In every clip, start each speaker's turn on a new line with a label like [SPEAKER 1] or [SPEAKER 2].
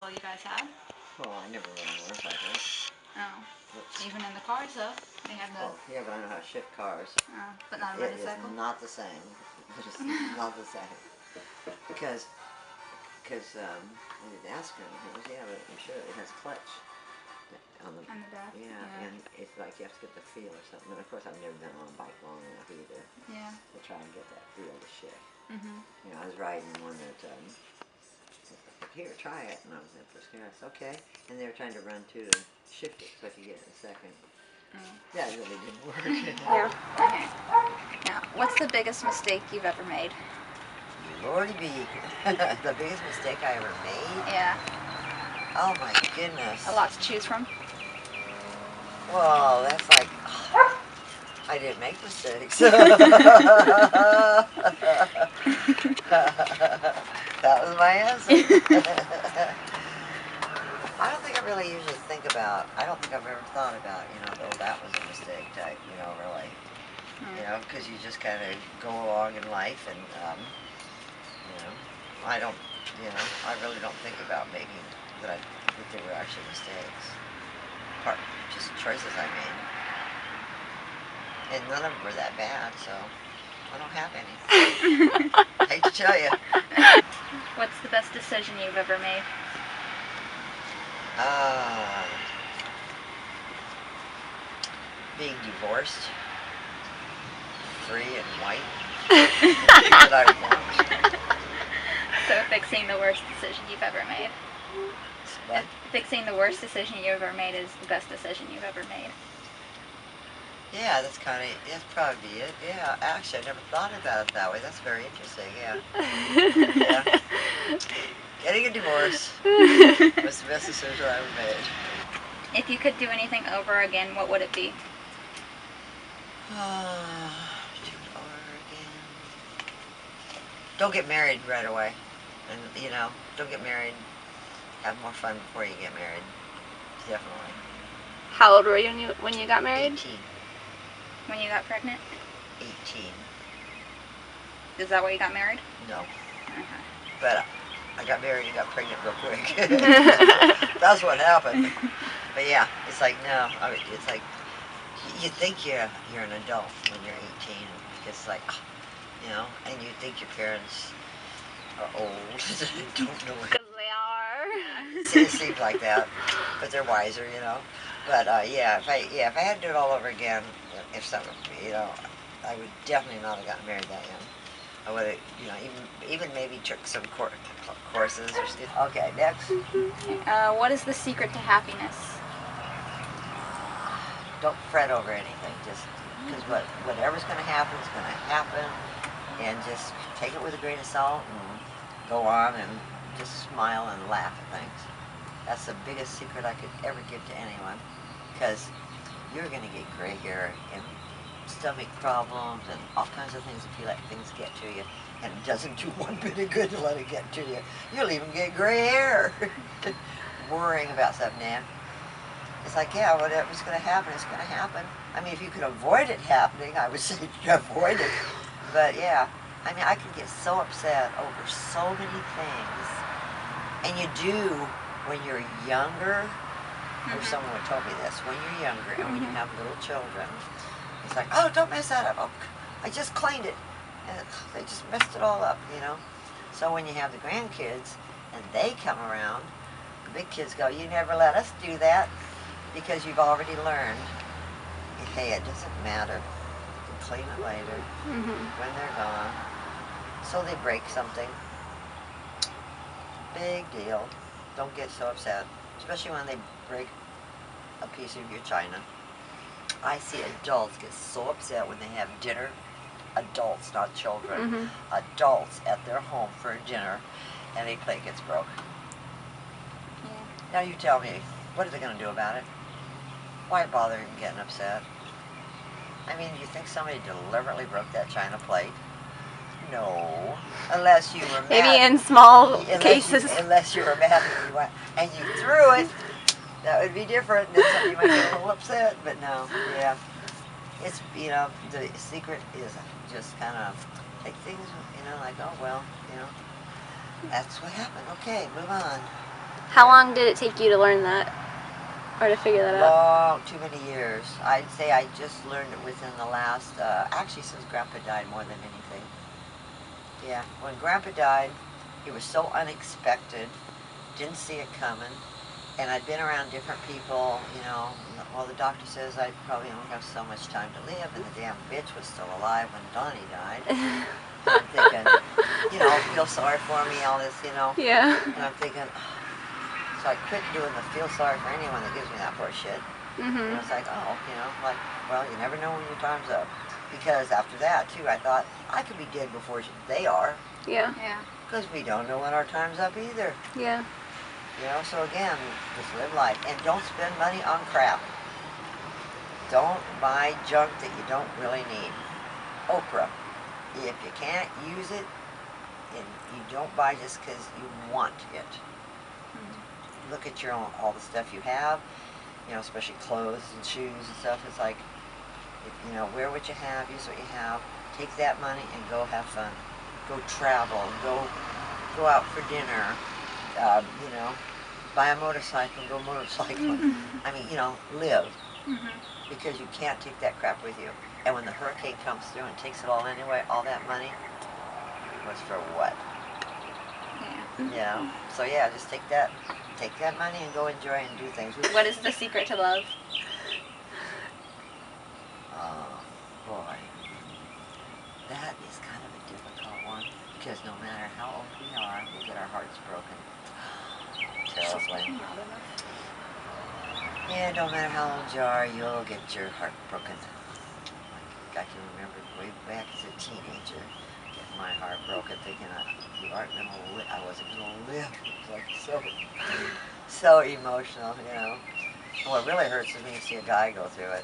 [SPEAKER 1] All you guys had?
[SPEAKER 2] Well, I never rode a motorcycle.
[SPEAKER 1] Oh.
[SPEAKER 2] Oops.
[SPEAKER 1] Even in the cars, though? They have the...
[SPEAKER 2] Oh, yeah, but I know how to shift cars.
[SPEAKER 1] Oh, but not a
[SPEAKER 2] It is
[SPEAKER 1] motorcycle?
[SPEAKER 2] not the same. It is not the same. Because I didn't ask her. He goes, yeah, but I'm sure it has clutch on the
[SPEAKER 1] back?
[SPEAKER 2] Yeah, and it's like you have to get the feel or something. And of course, I've never been on a bike long enough either.
[SPEAKER 1] Yeah.
[SPEAKER 2] To try and get that feel to shift.
[SPEAKER 1] Mm-hmm.
[SPEAKER 2] You know, I was riding one that, here, try it. And I was at first, yes, okay. And they were trying to run to shift it so I could get it in a second. That really didn't work.
[SPEAKER 1] Yeah. Okay. Now, what's the biggest mistake you've ever made?
[SPEAKER 2] Lordy be. The biggest mistake I ever made?
[SPEAKER 1] Yeah.
[SPEAKER 2] Oh my goodness.
[SPEAKER 1] A lot to choose from?
[SPEAKER 2] Well, that's like, I didn't make mistakes. That was my answer. I don't think I really usually think about, I don't think I've ever thought about, oh, that was a mistake type, really. Because you just kind of go along in life and, I don't, I really don't think about making, that they were actually mistakes. Just choices I made. And none of them were that bad, so I don't have any. I hate to tell you.
[SPEAKER 1] What's the best decision you've ever made?
[SPEAKER 2] Being divorced, free and white. That I want.
[SPEAKER 1] So fixing the worst decision you've ever made.
[SPEAKER 2] What?
[SPEAKER 1] Fixing the worst decision you've ever made is the best decision you've ever made.
[SPEAKER 2] Yeah, that's probably it. Yeah, actually, I never thought about it that way. That's very interesting, yeah. Yeah. Getting a divorce was the best decision I ever made.
[SPEAKER 1] If you could do anything over again, what would it be?
[SPEAKER 2] Do it over again. Don't get married right away. And, don't get married. Have more fun before you get married. Definitely.
[SPEAKER 3] How old were you when you got married?
[SPEAKER 2] 18.
[SPEAKER 1] When you got pregnant?
[SPEAKER 2] 18.
[SPEAKER 1] Is that why you got married?
[SPEAKER 2] No.
[SPEAKER 1] Uh-huh.
[SPEAKER 2] But I got married and got pregnant real quick. That's what happened. But yeah, it's like, no. I mean, it's like, you think you're an adult when you're 18. It's like, and you think your parents are old. Don't know what.
[SPEAKER 3] Because they are.
[SPEAKER 2] It seems like that, but they're wiser, But yeah, if I had to do it all over again, if something, I would definitely not have gotten married that young. I would have, even maybe took some courses or stuff. Okay, next.
[SPEAKER 1] What is the secret to happiness?
[SPEAKER 2] Don't fret over anything. Just because whatever's going to happen is going to happen, and just take it with a grain of salt and go on and just smile and laugh at things. That's the biggest secret I could ever give to anyone, because you're going to get gray hair and stomach problems and all kinds of things if you let things get to you, and it doesn't do one bit of good to let it get to you. You'll even get gray hair worrying about something. Now, it's like, yeah, whatever's going to happen is going to happen. I mean, if you could avoid it happening, I would say avoid it. But yeah, I mean, I can get so upset over so many things, and you do when you're younger. Or someone would told me this, when you're younger and when you have little children, it's like, oh, don't mess that up. Oh, I just cleaned it. And they just messed it all up, So when you have the grandkids and they come around, the big kids go, you never let us do that, because you've already learned, hey, it doesn't matter. You can clean it later when they're gone. So they break something. Big deal. Don't get so upset, especially when they break a piece of your china. I see adults get so upset when they have dinner. Adults, not children. Adults at their home for dinner, and a plate gets broke.
[SPEAKER 1] Yeah.
[SPEAKER 2] Now you tell me, what are they going to do about it? Why bother even getting upset? I mean, do you think somebody deliberately broke that china plate? No, unless you were mad.
[SPEAKER 3] Maybe in small cases.
[SPEAKER 2] Unless you were mad and you threw it, that would be different. Then somebody might get a little upset. But no, yeah, it's the secret is just kind of take things like, oh well, that's what happened. Okay, move on.
[SPEAKER 3] How long did it take you to learn that? Or to figure that out?
[SPEAKER 2] Long, too many years. I'd say I just learned it within the last, actually since Grandpa died more than anything. Yeah, when Grandpa died, it was so unexpected, didn't see it coming, and I'd been around different people, you know, well, the doctor says I probably only have so much time to live, and the damn bitch was still alive when Donnie died. And I'm thinking, you know, feel sorry for me, all this, you know.
[SPEAKER 3] Yeah.
[SPEAKER 2] And I'm thinking, so I quit doing the feel sorry for anyone that gives me that horse shit. And it's like, oh, you know, like, well, you never know when your time's up. Because after that, too, I thought, I could be dead before they are.
[SPEAKER 3] Yeah.
[SPEAKER 1] Yeah.
[SPEAKER 2] Because we don't know when our time's up either.
[SPEAKER 3] Yeah.
[SPEAKER 2] You know, so again, just live life. And don't spend money on crap. Don't buy junk that you don't really need. Oprah. If you can't use it, and you don't buy just because you want it. Look at your own, all the stuff you have, you know, especially clothes and shoes and stuff. It's like, you know, wear what you have, use what you have. Take that money and go have fun. Go travel. Go out for dinner. You know, buy a motorcycle. Go motorcycling. I mean, you know, live. Because you can't take that crap with you. And when the hurricane comes through and takes it all anyway, all that money was for what?
[SPEAKER 1] Yeah.
[SPEAKER 2] Yeah. So yeah, just take that money and go enjoy and do things.
[SPEAKER 1] What is the secret to love?
[SPEAKER 2] Oh, boy. That is kind of a difficult one. Because no matter how old we are, we get our hearts broken. Terribly. Yeah, no matter how old you are, you'll get your heart broken. I can remember way back as a teenager, getting my heart broken, thinking you aren't gonna live. I wasn't gonna live. It was like so emotional, you know. And what really hurts is when you see a guy go through it.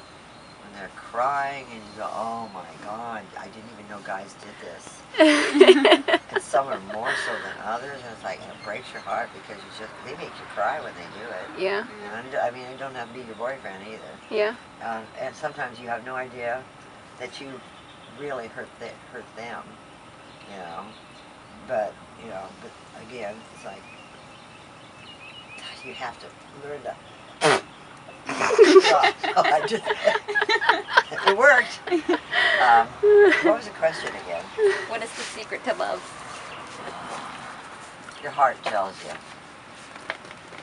[SPEAKER 2] When they're crying and you go, oh my God, I didn't even know guys did this. And some are more so than others, and it's like, it breaks your heart because they make you cry when they do it.
[SPEAKER 3] Yeah.
[SPEAKER 2] And I mean, it don't have to be your boyfriend either.
[SPEAKER 3] Yeah.
[SPEAKER 2] And sometimes you have no idea that you really hurt them, you know. But again, it's like, you have to learn to. I just, it worked. What was the question again?
[SPEAKER 1] What is the secret to love?
[SPEAKER 2] Your heart tells you.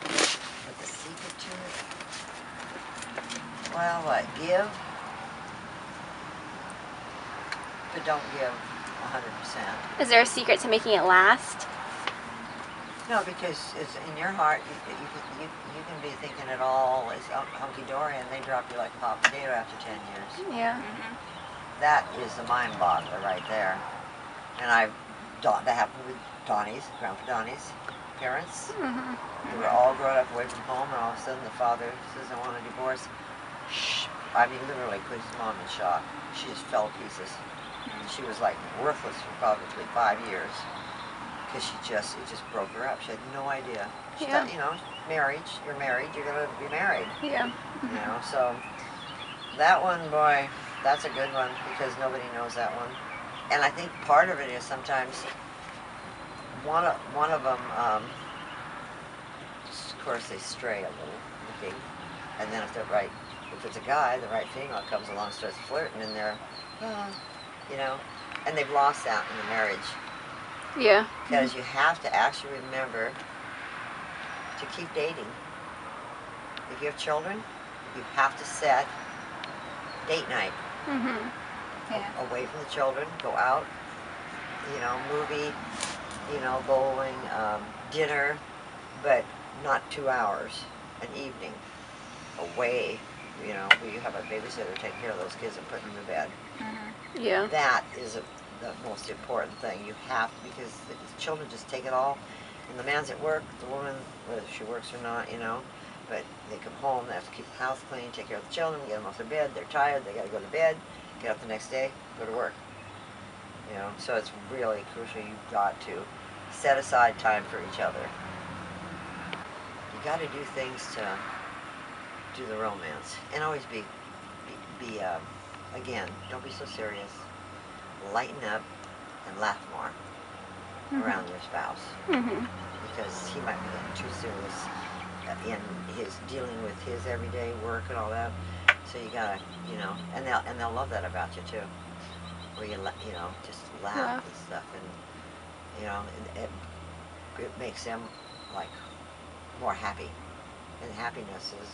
[SPEAKER 2] But the secret to it? Well, what? Give, but don't give 100%.
[SPEAKER 3] Is there a secret to making it last?
[SPEAKER 2] No, because it's in your heart. You can be thinking it all is hunky-dory, and they drop you like a hot potato after 10 years.
[SPEAKER 3] Yeah.
[SPEAKER 2] That is the mind boggler right there. And that happened with Grandpa Donnie's parents. They were all grown up away from home, and all of a sudden the father says, I want a divorce. Shh. I mean, literally put his mom in shock. She just fell to pieces. She was like worthless for probably 5 years. Because it just broke her up. She had no idea. She thought, you know, marriage, you're married, you're going to be married.
[SPEAKER 3] Yeah.
[SPEAKER 2] You know, so that one, boy, that's a good one because nobody knows that one. And I think part of it is sometimes one of them, of course, they stray a little, looking, and then if it's a guy, the right female comes along, starts flirting, and they're, you know, and they've lost that in the marriage.
[SPEAKER 3] Yeah.
[SPEAKER 2] Because you have to actually remember to keep dating. If you have children, you have to set date night.
[SPEAKER 1] Yeah.
[SPEAKER 2] Away from the children, go out, you know, movie, you know, bowling, dinner, but not 2 hours, an evening, away, you know, where you have a babysitter take care of those kids and put them to bed.
[SPEAKER 3] Yeah.
[SPEAKER 2] That is the most important thing. You have to, because the children just take it all. And the man's at work, the woman, whether she works or not, you know, but they come home, they have to keep the house clean, take care of the children, get them off their bed, they're tired, they got to go to bed, get up the next day, go to work. You know, so it's really crucial. You've got to set aside time for each other. You got to do things to do the romance, and always be again, don't be so serious. Lighten up and laugh more around your spouse. You because he might be getting too serious in his dealing with his everyday work and all that. So you gotta, and they'll love that about you too, where just laugh
[SPEAKER 3] Laugh.
[SPEAKER 2] and stuff, and it makes them like more happy, and happiness is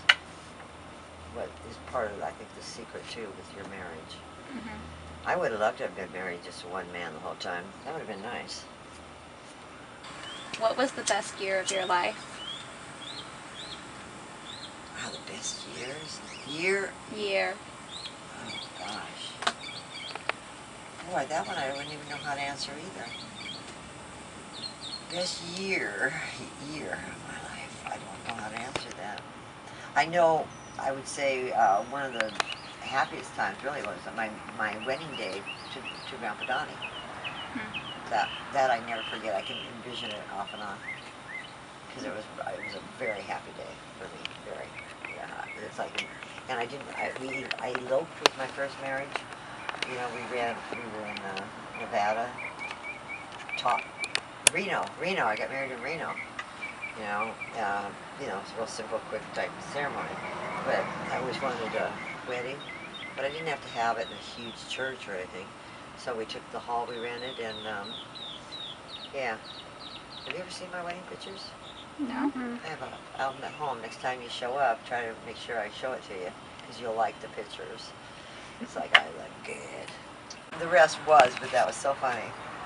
[SPEAKER 2] what is part of, I think, the secret too with your marriage.
[SPEAKER 1] Mhm.
[SPEAKER 2] I would have loved to have been married just to one man the whole time. That would have been nice.
[SPEAKER 1] What was the best year of your life?
[SPEAKER 2] Wow, the best years? Year?
[SPEAKER 1] Year.
[SPEAKER 2] Oh, gosh. Boy, that one I wouldn't even know how to answer either. Best year of my life. I don't know how to answer that. I know, I would say one of the happiest times really was my wedding day to Grandpa Donnie.
[SPEAKER 1] Hmm.
[SPEAKER 2] That I never forget. I can envision it off and on. Because it was a very happy day for me. Very. Yeah. It's like, and I eloped with my first marriage. We were in Nevada. Reno. I got married in Reno. It's a real simple, quick type ceremony. But I always wanted a wedding, but I didn't have to have it in a huge church or anything. So we took the hall we rented, and yeah. Have you ever seen my wedding pictures?
[SPEAKER 1] No.
[SPEAKER 2] I have an album at home. Next time you show up, try to make sure I show it to you, because you'll like the pictures. It's like, I look good. The rest was, but that was so funny.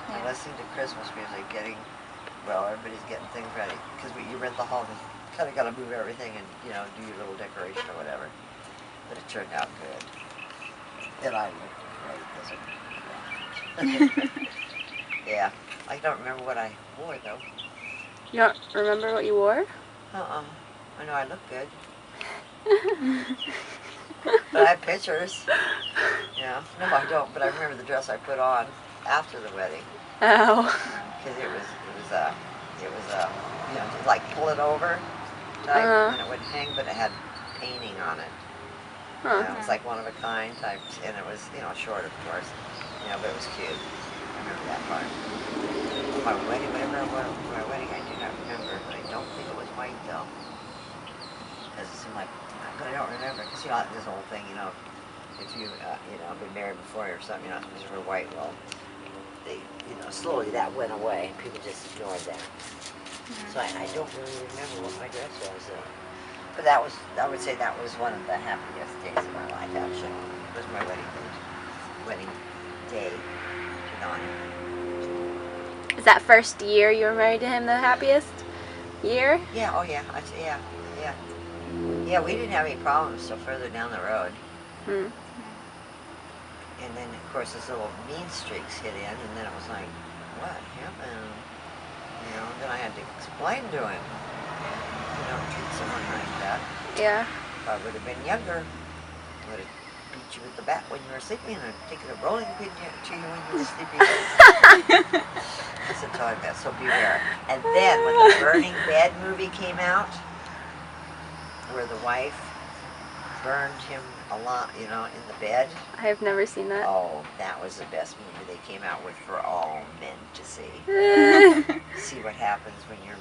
[SPEAKER 1] Yeah.
[SPEAKER 2] I'm listening to Christmas music, everybody's getting things ready, because you rent the hall, and you kind of got to move everything and, do your little decoration or whatever. But it turned out good. And I looked great as a yeah. I don't remember what I wore, though.
[SPEAKER 3] You don't remember what you wore?
[SPEAKER 2] I know I look good. But I have pictures. Yeah. No, I don't. But I remember the dress I put on after the wedding.
[SPEAKER 3] Oh.
[SPEAKER 2] Because it was just like pull it over type, and it wouldn't hang, but it had painting on it.
[SPEAKER 3] Huh.
[SPEAKER 2] It was like one of a kind type, and it was, short, of course. But it was cute. I remember that part. My wedding, whatever it was, my wedding, I do not remember. I don't think it was white though, because it seemed like, but I don't remember. Because this whole thing, if you been married before or something, you're not supposed to wear white. Well, they, slowly that went away. People just ignored that. So I don't really remember what my dress was. But I would say that was one of the happiest days of my life. Actually, it was my wedding day to Donnie.
[SPEAKER 3] Is that first year you were married to him the happiest year?
[SPEAKER 2] Yeah, oh yeah, yeah. Yeah, we didn't have any problems till further down the road.
[SPEAKER 3] Hmm.
[SPEAKER 2] And then, of course, this little mean streaks hit in, and then it was like, what happened? Then I had to explain to him, you don't treat someone like that.
[SPEAKER 3] Yeah.
[SPEAKER 2] If I would have been younger, I would have beat you with the bat when you were sleeping, and taken a rolling pin to you when you were sleeping. That's a toy that, so beware. And then when the Burning Bed movie came out, where the wife burned him a lot, in the bed.
[SPEAKER 3] I have never seen that.
[SPEAKER 2] Oh, that was the best movie they came out with for all men to see. See what happens when you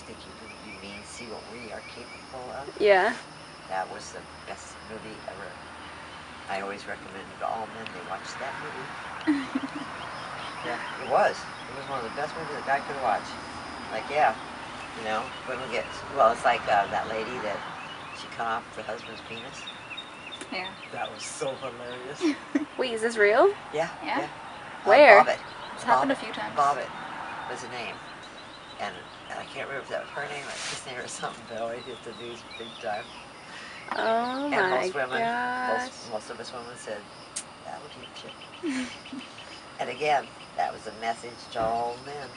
[SPEAKER 2] think you can be mean, see what we are capable of.
[SPEAKER 3] Yeah.
[SPEAKER 2] That was the best movie ever. I always recommend to all men they watch that movie. Yeah, it was. It was one of the best movies a guy could watch. Like, yeah, women get, it's like that lady that she cut off the husband's penis.
[SPEAKER 1] Yeah.
[SPEAKER 2] That was so hilarious.
[SPEAKER 3] Wait, is this real?
[SPEAKER 2] Yeah.
[SPEAKER 1] Yeah?
[SPEAKER 3] Where?
[SPEAKER 2] Bobbitt.
[SPEAKER 1] It's happened a few times.
[SPEAKER 2] Bobbitt was the name. And I can't remember if that was her name or his name or something, but always hit the news big time.
[SPEAKER 3] Oh
[SPEAKER 2] And
[SPEAKER 3] my
[SPEAKER 2] most women,
[SPEAKER 3] gosh.
[SPEAKER 2] most of us women said, that'll teach you. And again, that was a message to all men.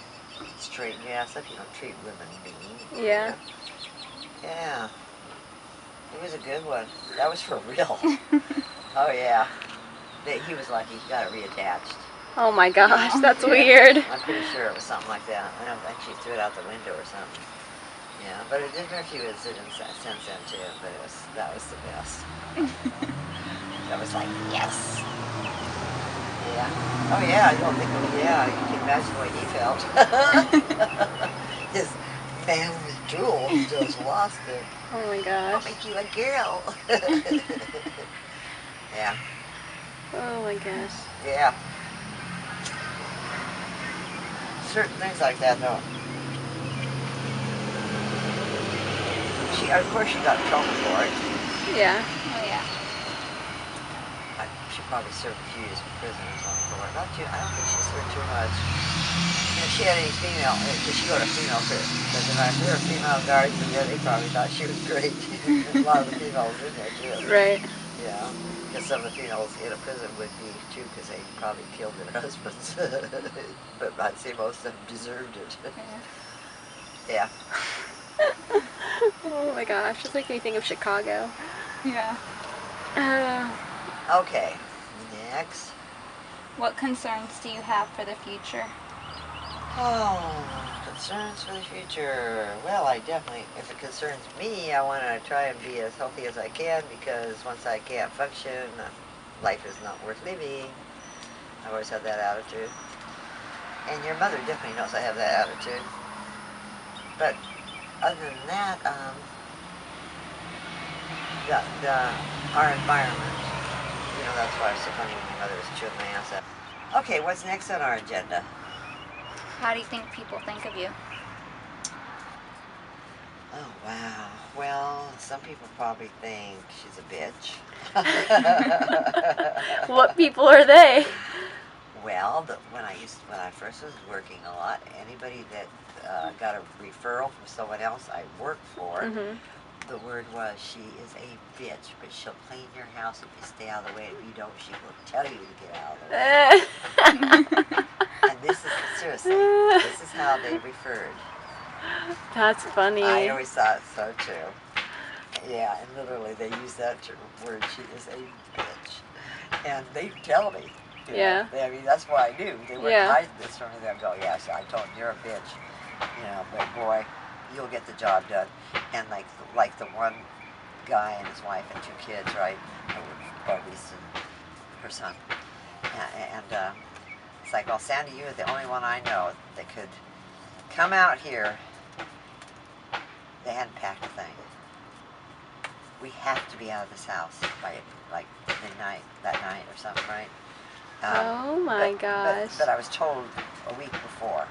[SPEAKER 2] Straighten your ass up, you don't treat women mean.
[SPEAKER 3] Yeah.
[SPEAKER 2] Yeah. It was a good one. That was for real. Oh yeah. He was lucky, he got it reattached.
[SPEAKER 3] Oh my gosh, that's
[SPEAKER 2] Yeah.
[SPEAKER 3] weird.
[SPEAKER 2] I'm pretty sure it was something like that. I don't think she threw it out the window or something. Yeah, but it did hurt you since then too, but that was the best. That was like, yes. Yeah. Oh yeah, I don't think, you can imagine the way he felt. Just family jewel. You just lost it.
[SPEAKER 3] Oh my
[SPEAKER 2] I'll
[SPEAKER 3] gosh.
[SPEAKER 2] make you a girl. Yeah,
[SPEAKER 3] Oh my gosh.
[SPEAKER 2] yeah. Certain things like that, though. Of course, she got in trouble for it.
[SPEAKER 3] Yeah.
[SPEAKER 1] Oh yeah.
[SPEAKER 2] She probably served a few years in prison or something for it. Not too. I don't think she served too much. If she had any female, because she got a female prison. Because if there were female guards in there, they probably thought she was great. A lot of the females in there too.
[SPEAKER 3] Right.
[SPEAKER 2] Yeah, because some of the females in a prison would be too, because they probably killed their husbands. But I'd say most of them deserved it. Yeah.
[SPEAKER 3] Oh my gosh. Just making me think of Chicago.
[SPEAKER 1] Yeah.
[SPEAKER 2] Okay. Next.
[SPEAKER 1] What concerns do you have for the future?
[SPEAKER 2] Oh, concerns for the future. Well, I definitely, if it concerns me, I want to try and be as healthy as I can, because once I can't function, life is not worth living. I've always had that attitude. And your mother definitely knows I have that attitude. But other than that, our environment, that's why it's so funny when my mother was chewing my ass up. Okay, what's next on our agenda?
[SPEAKER 1] How do you think people think of you?
[SPEAKER 2] Oh, wow. Well, some people probably think she's a bitch.
[SPEAKER 3] What people are they?
[SPEAKER 2] Well, when I first was working a lot, anybody that got a referral from someone else I worked for,
[SPEAKER 3] Mhm.
[SPEAKER 2] the word was, she is a bitch, but she'll clean your house if you stay out of the way. If you don't, she will tell you to get out of the way. And this is, seriously, this is how they referred.
[SPEAKER 3] That's funny.
[SPEAKER 2] I always thought so too. Yeah, and literally they use that word, she is a bitch. And they tell me.
[SPEAKER 3] Yeah.
[SPEAKER 2] I mean, that's what I knew. They weren't
[SPEAKER 3] Yeah.
[SPEAKER 2] hiding this from me. They'll go, yes, I told them you're a bitch. But boy, you'll get the job done. And like the one guy and his wife and 2 kids, right? Barbie's and her son. And it's like, well, Sandy, you're the only one I know that could come out here. They hadn't packed a thing. We have to be out of this house by like midnight that night or something, right?
[SPEAKER 3] Oh my gosh.
[SPEAKER 2] But I was told a week before,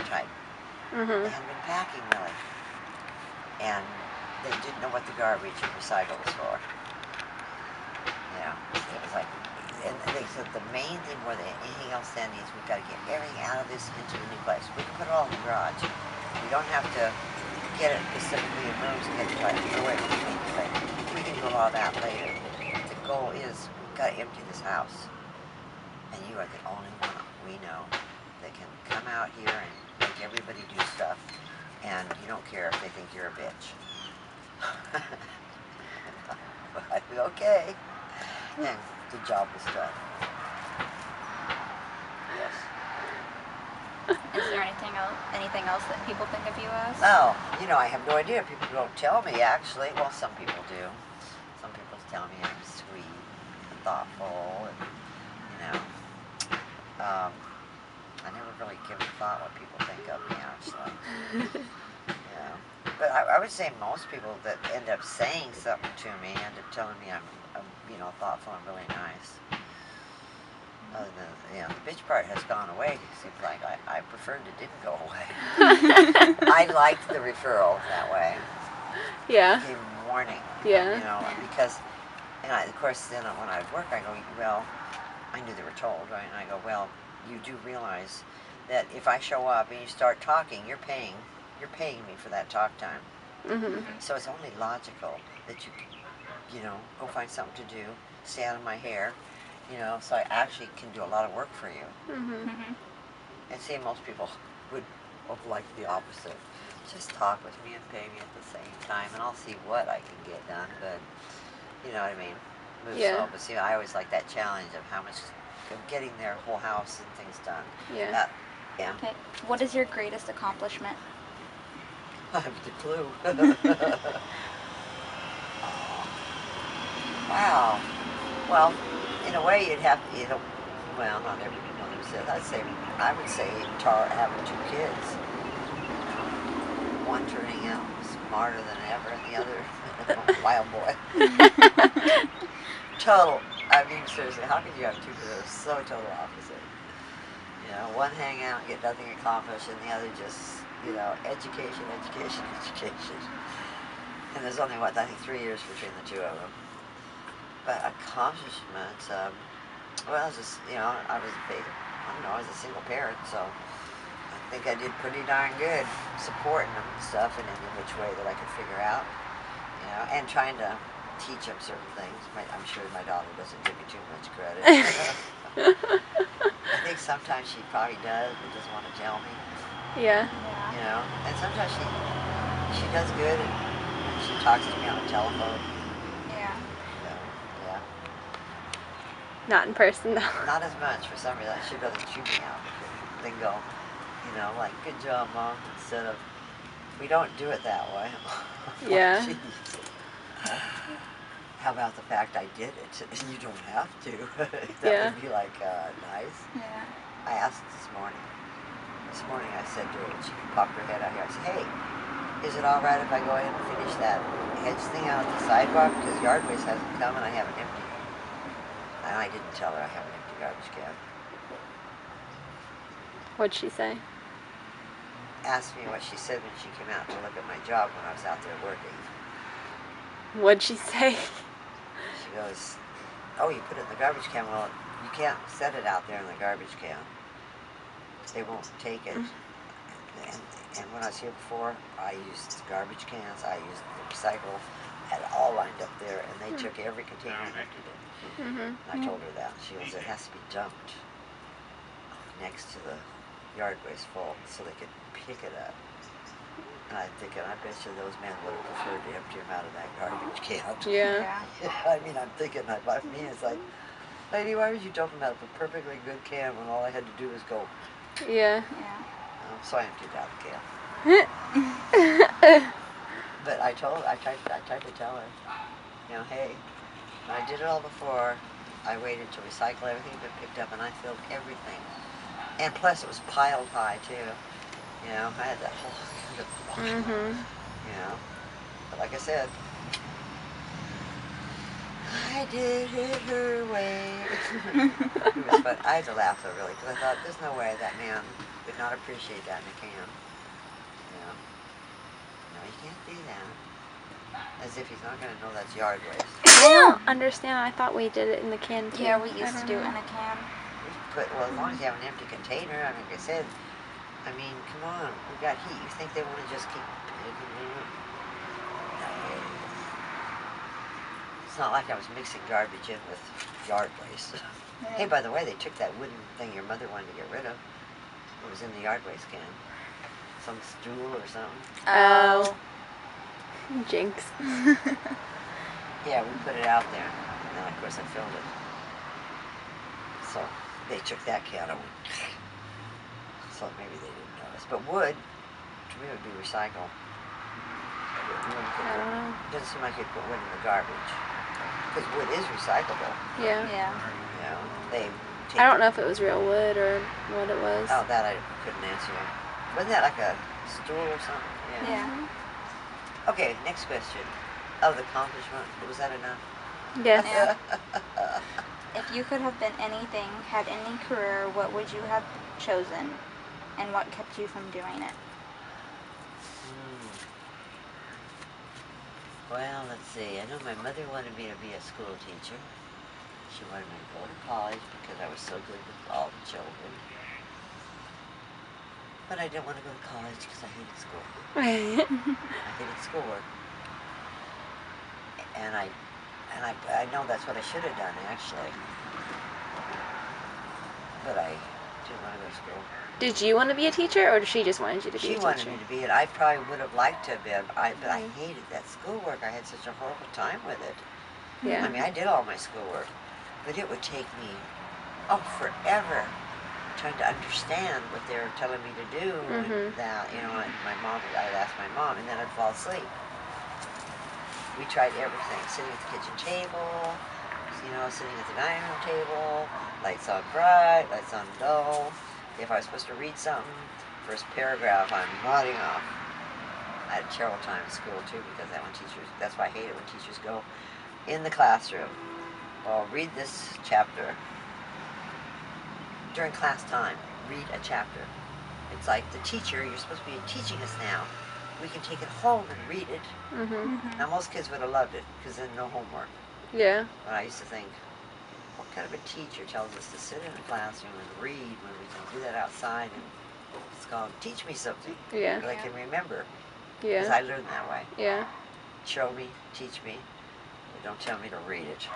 [SPEAKER 2] type.
[SPEAKER 3] Mhm.
[SPEAKER 2] They hadn't been packing really. And they didn't know what the garbage and recycle was for. It was like, and they said the main thing more than anything else then is we've got to get everything out of this into the new place. We can put it all in the garage. We don't have to get it specifically in rooms and get it right away from the thing. We can do a lot of that later. The goal is we've got to empty this house. And you are the only one we know that can come out here and make everybody do stuff. And you don't care if they think you're a bitch. I said, okay. And the job was done. Yes.
[SPEAKER 1] Is there anything else that people think of you as?
[SPEAKER 2] Oh, I have no idea. People don't tell me, actually. Well, some people do. Some people tell me I'm sweet and thoughtful and, I never really give a thought what people think of me, actually. But I would say most people that end up saying something to me end up telling me I'm thoughtful and really nice. Other than, the bitch part has gone away. It seems like I preferred it didn't go away. I liked the referral that way.
[SPEAKER 3] Yeah.
[SPEAKER 2] It gave warning.
[SPEAKER 3] Yeah.
[SPEAKER 2] Because, of course, then when I would work, I go, well, I knew they were told, right? And I go, well, you do realize that if I show up and you start talking, you're paying me for that talk time.
[SPEAKER 3] Mhm.
[SPEAKER 2] So it's only logical that you go find something to do, stay out of my hair, so I actually can do a lot of work for you.
[SPEAKER 3] Mhm.
[SPEAKER 1] Mhm.
[SPEAKER 2] And see, most people would like the opposite. Just talk with me and pay me at the same time, and I'll see what I can get done, but you know what I mean? Move
[SPEAKER 3] Yeah.
[SPEAKER 2] slow. But see, I always like that challenge of how much of getting their whole house and things done.
[SPEAKER 3] Yeah.
[SPEAKER 2] Yeah.
[SPEAKER 1] Okay. What is your greatest accomplishment?
[SPEAKER 2] I have the clue. Wow. Well, in a way, you'd have to, well, not everyone says. I would say Tara having 2 kids. one turning out smarter than ever, and the other wild boy. Total. I mean, seriously, how could you have two that are so total opposite? You know, one hang out and get nothing accomplished, and the other just, you know, education, education, education. And there's only, what, I think 3 years between the two of them. But accomplishments, well, I was just, you know, I was a single parent, so I think I did pretty darn good supporting them and stuff in any which way that I could figure out, you know, and trying to teach them certain things. I'm sure my daughter doesn't give me too much credit. I think sometimes she probably does, but doesn't want to tell me.
[SPEAKER 3] Yeah.
[SPEAKER 2] You know, and sometimes she does good, and she talks to me on the telephone.
[SPEAKER 1] Yeah.
[SPEAKER 2] You know, yeah.
[SPEAKER 3] Not in person though.
[SPEAKER 2] Not as much for some reason. She doesn't chew me out. Then go, you know, like, good job, Mom, instead of, we don't do it that way.
[SPEAKER 3] Yeah.
[SPEAKER 2] Jeez. How about the fact I did it? You don't have to. That
[SPEAKER 3] Yeah.
[SPEAKER 2] would be like, nice.
[SPEAKER 1] Yeah.
[SPEAKER 2] I asked this morning. This morning I said to her, when she popped her head out here, I said, hey, is it all right if I go ahead and finish that hedge thing out at the sidewalk? Because yard waste hasn't come and I haven't emptied. And I didn't tell her I have an empty garbage can.
[SPEAKER 3] What'd she say?
[SPEAKER 2] Asked me what she said when she came out to look at my job when I was out there working.
[SPEAKER 3] What'd she say?
[SPEAKER 2] She goes, oh, you put it in the garbage can. Well, you can't set it out there in the garbage can. They won't take it. And when I was here before, I used garbage cans, I used the recycle, had it all lined up there, and they took every container and emptied it.
[SPEAKER 3] Mhm.
[SPEAKER 2] And I told her that. She goes, it has to be dumped next to the yard waste full so they could pick it up. And I'm thinking, I bet you those men would have preferred to empty them out of that garbage can.
[SPEAKER 3] Yeah.
[SPEAKER 2] I mean, I'm thinking, by me, it's like, lady, why would you dump them out of a perfectly good can when all I had to do was go?
[SPEAKER 3] Yeah.
[SPEAKER 1] Yeah.
[SPEAKER 2] So I emptied out the can. But I tried to tell her, you know, hey, I did it all before. I waited to recycle everything but picked up, and I filled everything. And plus, it was piled high too. You know, I had that whole
[SPEAKER 3] Mhm.
[SPEAKER 2] you know. But like I said, I did it her way. It was fun. I had to laugh though, really, because I thought, there's no way that man would not appreciate that in a can. You know, no, you can't do that. As if he's not going to know that's yard waste.
[SPEAKER 3] I don't understand. I thought we did it in the can too.
[SPEAKER 1] Yeah, we
[SPEAKER 3] I
[SPEAKER 1] used to
[SPEAKER 3] don't
[SPEAKER 1] do it
[SPEAKER 3] know.
[SPEAKER 1] in a can.
[SPEAKER 2] But, well, as long as you have an empty container, I mean, like I said, I mean, come on, we got heat. You think they want to just keep... It's not like I was mixing garbage in with yard waste. Hey, by the way, they took that wooden thing your mother wanted to get rid of. It was in the yard waste can. Some stool or something.
[SPEAKER 3] Oh. Jinx.
[SPEAKER 2] Yeah, we put it out there. And then, of course, I filled it. So, they took that can and went... So maybe they didn't notice. But wood, to me, would be recycled.
[SPEAKER 3] I don't know.
[SPEAKER 2] It doesn't seem like you'd put wood in the garbage. Because wood is recyclable.
[SPEAKER 3] Yeah.
[SPEAKER 1] Yeah.
[SPEAKER 2] You know, they take...
[SPEAKER 3] I don't know if it was real wood or what it was.
[SPEAKER 2] Oh, that I couldn't answer you. Wasn't that like a stool or something?
[SPEAKER 1] Yeah.
[SPEAKER 2] Okay, next question. Of the accomplishment, was that enough?
[SPEAKER 3] Yes.
[SPEAKER 1] Yeah. If you could have been anything, had any career, what would you have chosen? And what kept you from doing it?
[SPEAKER 2] Well, let's see. I know my mother wanted me to be a school teacher. She wanted me to go to college because I was so good with all the children. But I didn't want to go to college because I hated school. I hated schoolwork. And I know that's what I should have done, actually. But I didn't want to go to school.
[SPEAKER 3] Did you want to be a teacher, or she just wanted you to be a
[SPEAKER 2] She
[SPEAKER 3] teacher?
[SPEAKER 2] wanted me to be it. I probably would have liked to have been, but I hated that schoolwork. I had such a horrible time with it.
[SPEAKER 3] Yeah.
[SPEAKER 2] I mean, I did all my schoolwork, but it would take me, forever trying to understand what they were telling me to do. And that, you know, and I'd ask my mom, and then I'd fall asleep. We tried everything, sitting at the kitchen table, you know, sitting at the dining room table, lights on bright, lights on dull. If I was supposed to read something, first paragraph, I'm nodding off. I had a terrible time in school too because that's why I hate it when teachers go in the classroom. Well, read this chapter. During class time, read a chapter. It's like the teacher, you're supposed to be teaching us now. We can take it home and read it. Now most kids would have loved it because then no homework.
[SPEAKER 3] Yeah.
[SPEAKER 2] But I used to think, what kind of a teacher tells us to sit in a classroom and read when we can do that outside? And it's called teach me something
[SPEAKER 3] Yeah.
[SPEAKER 2] that I can remember. Because
[SPEAKER 3] Yeah.
[SPEAKER 2] I learned that way.
[SPEAKER 3] Yeah.
[SPEAKER 2] Show me, teach me, but don't tell me to read it.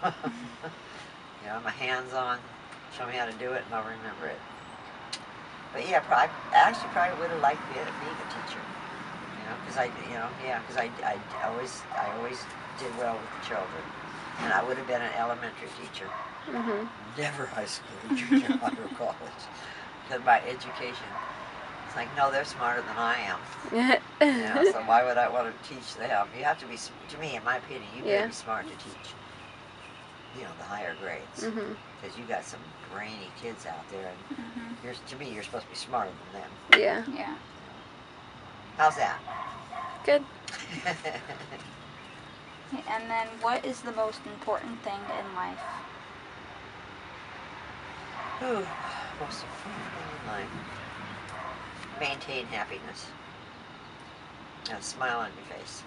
[SPEAKER 2] You know, my hands on, show me how to do it and I'll remember it. But yeah, I actually probably would have liked being a teacher. You know, because I always did well with the children. And I would have been an elementary teacher. Never high school, junior high or college. Because my education, it's like, no, they're smarter than I am. You know, so why would I want to teach them? You have to be, to me, in my opinion, you better be smart to teach, you know, the higher grades. Because you got some brainy kids out there, and to me, you're supposed to be smarter than them.
[SPEAKER 3] Yeah.
[SPEAKER 1] Yeah.
[SPEAKER 2] How's that?
[SPEAKER 3] Good.
[SPEAKER 1] And then, what is the most important thing in life?
[SPEAKER 2] Ooh, most important thing in life. Maintain happiness. And a smile on your face.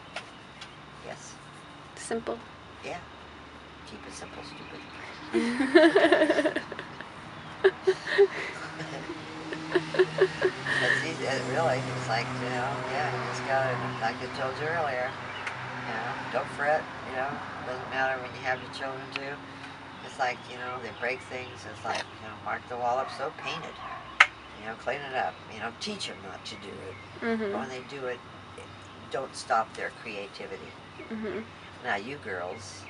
[SPEAKER 2] Yes.
[SPEAKER 3] Simple.
[SPEAKER 2] Yeah. Keep it simple, stupid. It's easy, really. It's like, you know, yeah, you just gotta, like I told you earlier, you know, don't fret, you know, doesn't matter when you have your children too. It's like, you know, they break things, it's like, you know, mark the wall up so, paint it. You know, clean it up. You know, teach them not to do it. But when they do it, don't stop their creativity. Now, you girls,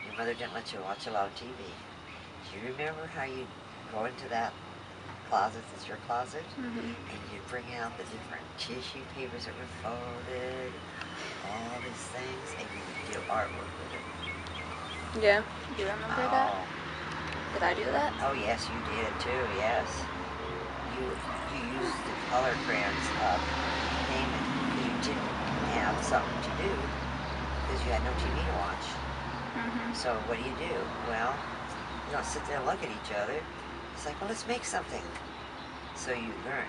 [SPEAKER 2] your mother didn't let you watch a lot of TV. Do you remember how you go into that closet that's your closet? And you'd bring out the different tissue papers that were folded, all these things, and you would do artwork with it.
[SPEAKER 3] Yeah.
[SPEAKER 1] Do you remember that? Did I do that?
[SPEAKER 2] Oh, yes, you did too, yes. You used the color crayons up, name it, because you didn't have something to do, because you had no TV to watch. So what do? Well, you don't sit there and look at each other. It's like, well, let's make something. So you learn,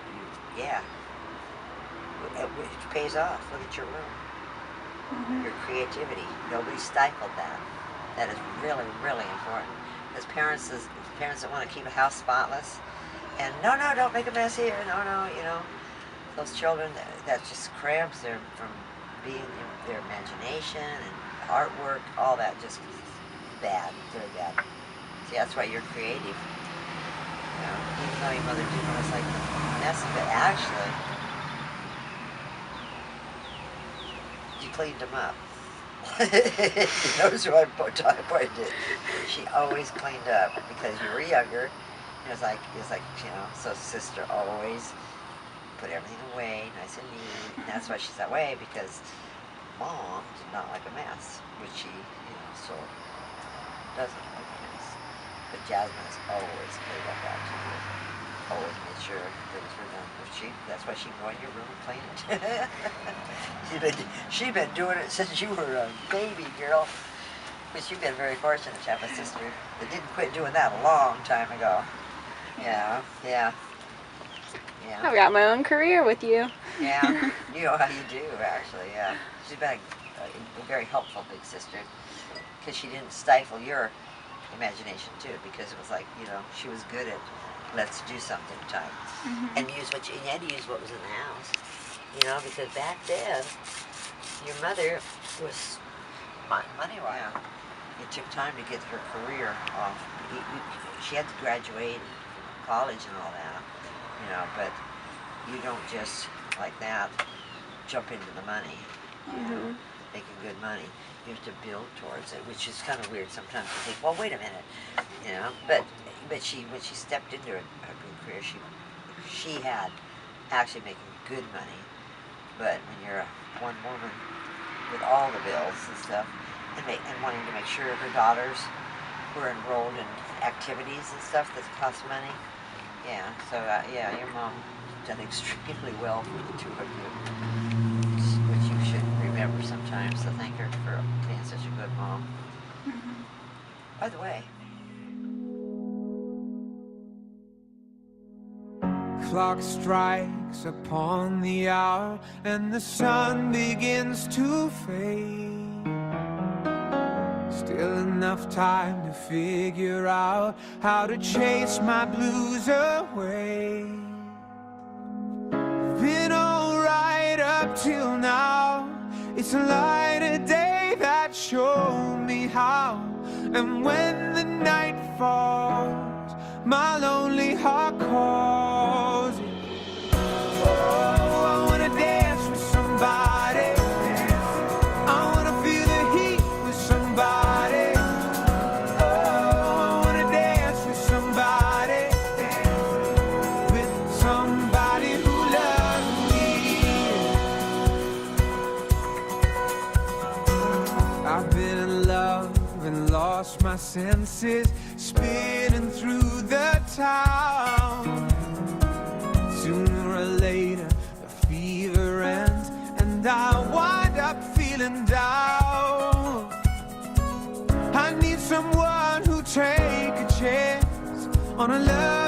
[SPEAKER 2] which pays off. Look at your room. Your creativity. Nobody stifled that. That is really, really important. As parents that want to keep a house spotless, and no, don't make a mess here. No, you know, those children that just cramps them from being in their imagination and artwork, all that just bad, very bad. See, that's why you're creative. You know, even though your mother didn't want us like mess of it, actually, you cleaned them up. You notice what I did? She always cleaned up because you were younger. It was like, you know, so sister always put everything away, nice and neat. And that's why she's that way, because mom did not like a mess, which she, you know, so doesn't like a mess. But Jasmine has always played up that to you. Always made sure things were done. That's why she'd go in your room and clean it. she'd been doing it since you were a baby girl. But you've been very fortunate to have a sister that didn't quit doing that a long time ago. Yeah.
[SPEAKER 3] I've got my own career with you.
[SPEAKER 2] Yeah, you know how you do, actually, yeah. She's been a very helpful big sister, because she didn't stifle your imagination, too, because it was like, you know, she was good at let's do something type. And you had to use what was in the house, you know, because back then, your mother was money-wise. It took time to get her career off. She had to graduate from college and all that, you know, but you don't just, like that, jump into the money, you know, making good money. You have to build towards it, which is kind of weird sometimes to think, well, wait a minute, you know, but when she stepped into her career, she had actually making good money, but when you're one woman with all the bills and stuff, and wanting to make sure her daughters were enrolled in activities and stuff that cost money. Yeah, so yeah, your mom done extremely well for the two of you, which you should remember sometimes to thank her for being such a good mom. By the way,
[SPEAKER 4] clock strikes upon the hour and the sun begins to fade. Still enough time to figure out how to chase my blues away. Been alright up till now. It's a light of day that showed me how. And when the night falls, my lonely heart calls it. Oh, I wanna dance with somebody. I wanna feel the heat with somebody. Oh, I wanna dance with somebody. With somebody who loves me. I've been in love and lost my senses, spinning through the town. Sooner or later, the fever ends, and I wind up feeling down. I need someone who'll take a chance on a love